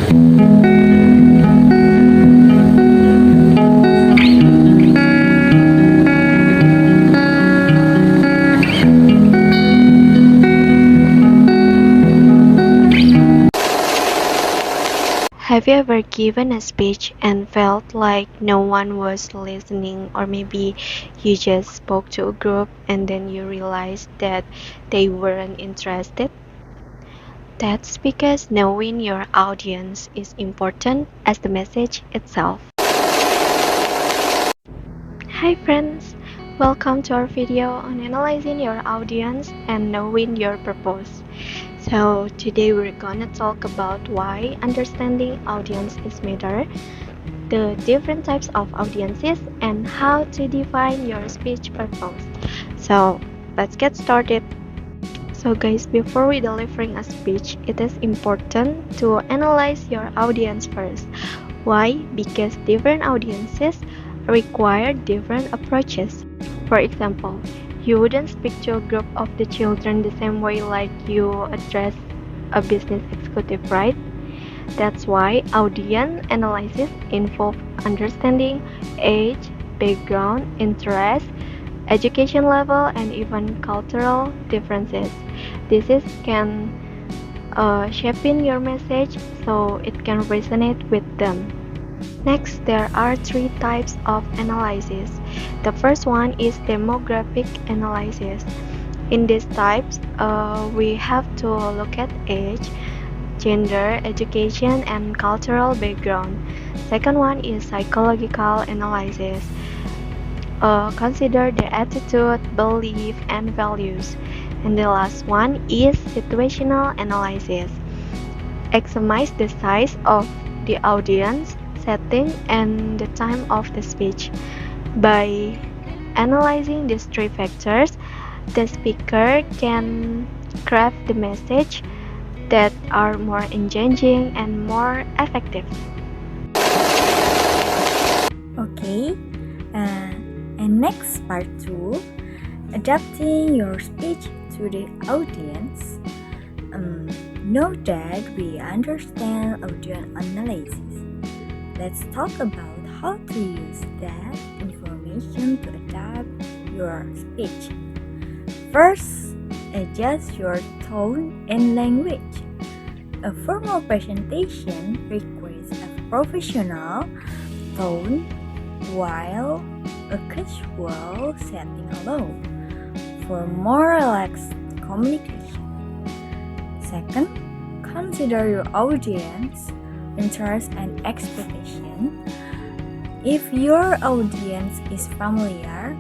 Have you ever given a speech and felt like no one was listening, or maybe you just spoke to a group and then you realized that they weren't interested? That's because knowing your audience is important as the message itself. Hi friends, welcome to our video on analyzing your audience and knowing your purpose. So today we're gonna talk about why understanding audience is matter, the different types of audiences, and how to define your speech purpose. So let's get started. So guys, before we delivering a speech, it is important to analyze your audience first. Why? Because different audiences require different approaches. For example, you wouldn't speak to a group of the children the same way like you address a business executive, right? That's why audience analysis involves understanding age, background, interest, education level, and even cultural differences. This is can shaping your message so it can resonate with them. Next, there are three types of analysis. The first one is demographic analysis. In these types, we have to look at age, gender, education, and cultural background. Second one is psychological analysis. Consider the attitude, belief, and values. And the last one is situational analysis. Examine the size of the audience, setting, and the time of the speech. By analyzing these three factors, the speaker can craft the message that are more engaging and more effective. Okay, and next part 2, adapting your speech to the audience. Know that we understand audience analysis. Let's talk about how to use that information to adapt your speech. First, adjust your tone and language. A formal presentation requires a professional tone, while a casual setting allows for more relaxed communication. Second, consider your audience, interest, and expectation. If your audience is familiar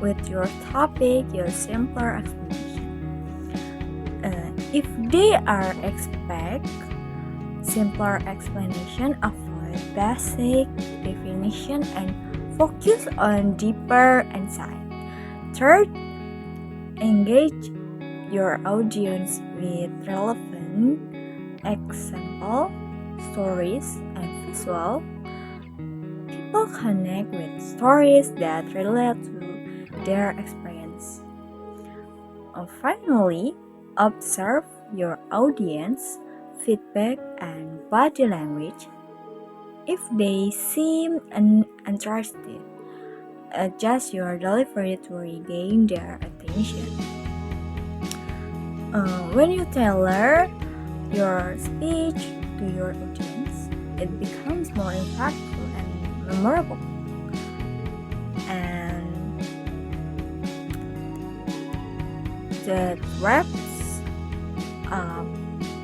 with your topic, your simpler explanation. If they are expect simpler explanation, avoid basic definition and focus on deeper insight. Third, engage your audience with relevant example, stories, and visual. People connect with stories that relate to their experience. Finally, observe your audience, feedback, and body language. If they seem uninterested, adjust your delivery to regain their attention. When you tailor your speech to your audience, it becomes more impactful and memorable. And that wraps up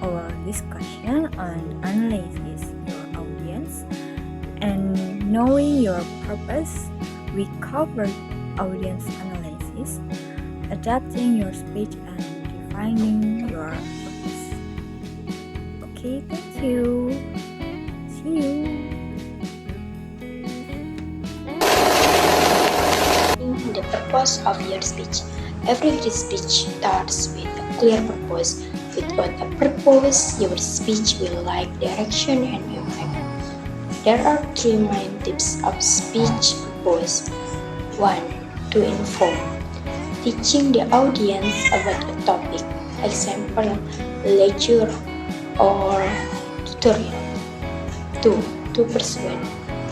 our discussion on analyzing your audience and knowing your purpose. We covered audience analysis, adapting your speech, and defining your purpose. Okay, thank you. See you. The purpose of your speech. Every good speech starts with a clear purpose. Without a purpose, your speech will lack direction and impact. There are three main types of speech purpose. 1. To inform. Teaching the audience about a topic, example, lecture, or Three, to persuade,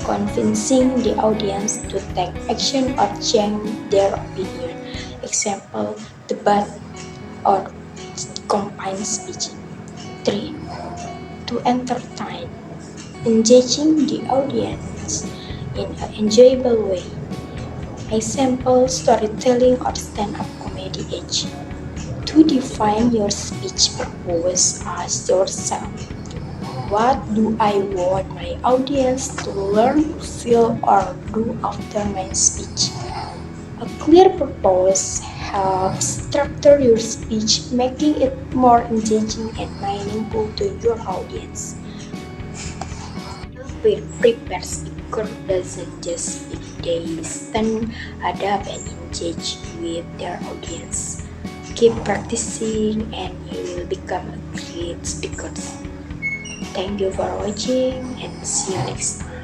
convincing the audience to take action or change their opinion. Example, debate or combined speech. 3. To entertain, engaging the audience in an enjoyable way. Example, storytelling or stand-up comedy each. To define your speech purpose as yourself. What do I want my audience to learn, feel, or do after my speech? A clear purpose helps structure your speech, making it more engaging and meaningful to your audience. A prepared speaker doesn't just speak, they listen, adapt, and engage with their audience. Keep practicing, and you will become a great speaker. Thank you for watching, and see you next time.